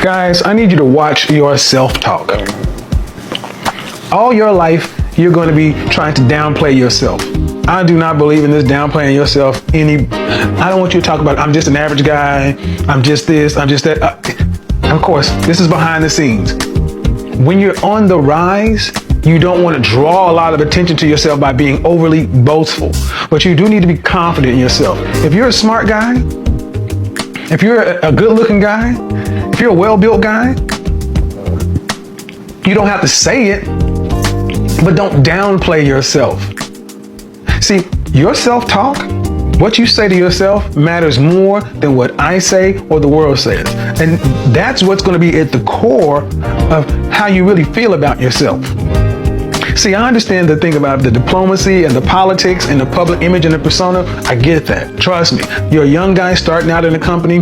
Guys, I need you to watch your self-talk. All your life, you're going to be trying to downplay yourself. I do not believe in this downplaying yourself. I don't want you to talk about, I'm just an average guy, I'm just this, I'm just that. Of course, this is behind the scenes. When you're on the rise, you don't want to draw a lot of attention to yourself by being overly boastful, but you do need to be confident in yourself. If you're a smart guy, if you're a good-looking guy, if you're a well-built guy, you don't have to say it, but don't downplay yourself. See, your self-talk, what you say to yourself matters more than what I say or the world says. And that's what's going to be at the core of how you really feel about yourself. See, I understand the thing about the diplomacy and the politics and the public image and the persona. I get that. Trust me. You're a young guy starting out in a company,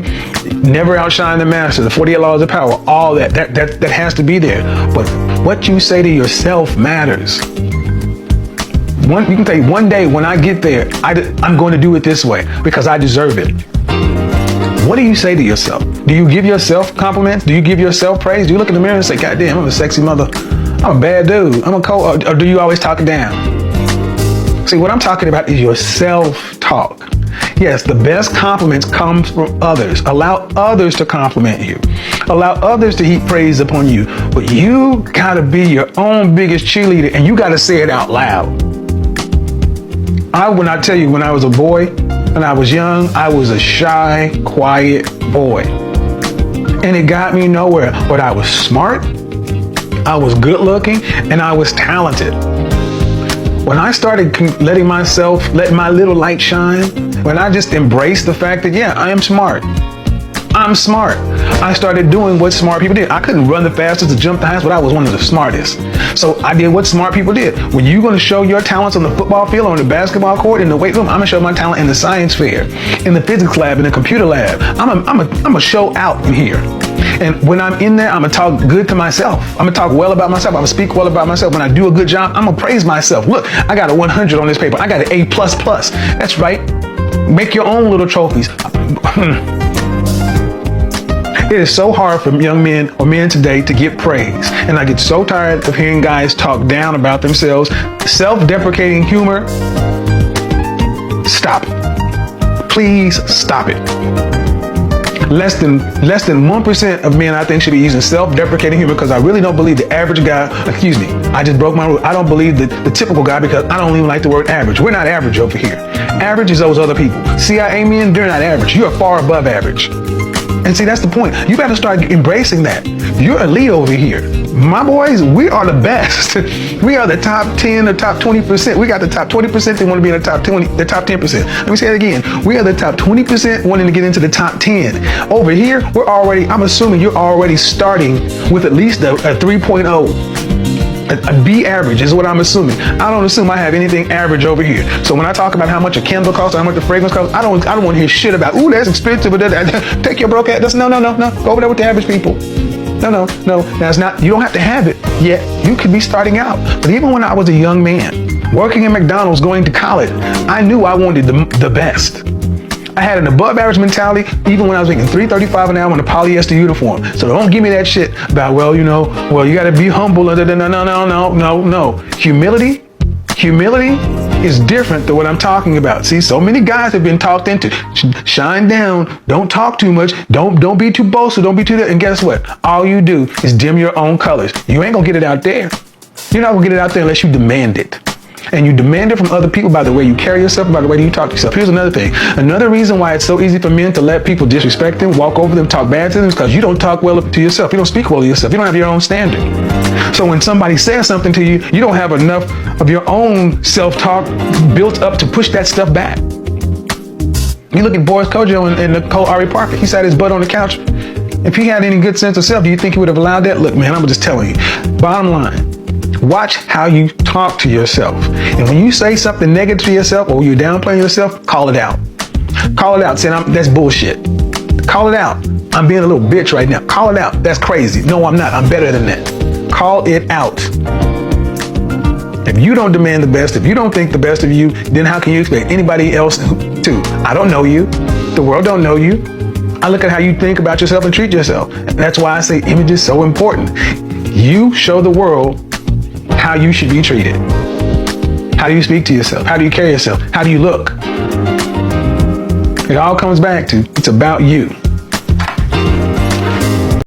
never outshine the master, the 48 laws of power, all that has to be there. But what you say to yourself matters. You can say, one day when I get there, I'm going to do it this way because I deserve it. What do you say to yourself? Do you give yourself compliments? Do you give yourself praise? Do you look in the mirror and say, God damn, I'm a sexy mother. I'm a bad dude. I'm a cold. Or do you always talk it down? See, what I'm talking about is your self-talk. Yes, the best compliments come from others. Allow others to compliment you. Allow others to heap praise upon you. But you gotta be your own biggest cheerleader, and you gotta say it out loud. When I tell you, when I was a boy, when I was young, I was a shy, quiet boy. And it got me nowhere. But I was smart, I was good looking, and I was talented. When I started letting my little light shine, when I just embraced the fact that, yeah, I am smart. I'm smart. I started doing what smart people did. I couldn't run the fastest or jump the highest, but I was one of the smartest. So I did what smart people did. When you're going to show your talents on the football field, on the basketball court, in the weight room, I'm going to show my talent in the science fair, in the physics lab, in the computer lab. I'm a show out in here. And when I'm in there, I'm going to talk good to myself. I'm going to talk well about myself. I'm going to speak well about myself. When I do a good job, I'm going to praise myself. Look, I got a 100 on this paper. I got an A++. That's right. Make your own little trophies. It is so hard for young men or men today to get praise. And I get so tired of hearing guys talk down about themselves. Self-deprecating humor. Stop it. Please stop it. Less than 1% of men, I think, should be using self-deprecating humor, because I really don't believe the average guy, I just broke my rule. I don't believe the typical guy, because I don't even like the word average. We're not average over here. Average is those other people. CIA men, they're not average. You're far above average. And see, that's the point. You better start embracing that. You're elite over here. My boys, we are the best. We are the top 10, the top 20%. We got the top 20% that want to be in the top 20, the top 10%. Let me say it again. We are the top 20% wanting to get into the top 10. Over here, I'm assuming you're already starting with at least a 3.0. A B average is what I'm assuming. I don't assume I have anything average over here. So when I talk about how much a candle costs or how much the fragrance costs, I don't want to hear shit about, ooh, that's expensive. Take your broke ass. No. Go over there with the average people. No. That's not, you don't have to have it yet. You could be starting out. But even when I was a young man, working at McDonald's, going to college, I knew I wanted the best. I had an above average mentality even when I was making $3.35 an hour in a polyester uniform. So don't give me that shit about, you got to be humble. No. Humility is different than what I'm talking about. See, so many guys have been talked into. Shine down. Don't talk too much. Don't be too boastful. Don't be too that. And guess what? All you do is dim your own colors. You ain't going to get it out there. You're not going to get it out there unless you demand it. And you demand it from other people by the way you carry yourself, by the way you talk to yourself. Here's another thing. Another reason why it's so easy for men to let people disrespect them, walk over them, talk bad to them, is because you don't talk well to yourself. You don't speak well to yourself. You don't have your own standard. So when somebody says something to you, you don't have enough of your own self-talk built up to push that stuff back. You look at Boris Kojo and Nicole Ari Parker. He sat his butt on the couch. If he had any good sense of self, do you think he would have allowed that? Look, man, I'm just telling you. Bottom line. Watch how you talk to yourself. And when you say something negative to yourself or you're downplaying yourself, call it out. Call it out. Say, that's bullshit. Call it out. I'm being a little bitch right now. Call it out. That's crazy. No, I'm not. I'm better than that. Call it out. If you don't demand the best, if you don't think the best of you, then how can you expect anybody else to? I don't know you. The world don't know you. I look at how you think about yourself and treat yourself. That's why I say image is so important. You show the world how you should be treated. How do you speak to yourself? How do you carry yourself? How do you look? It all comes back to, it's about you.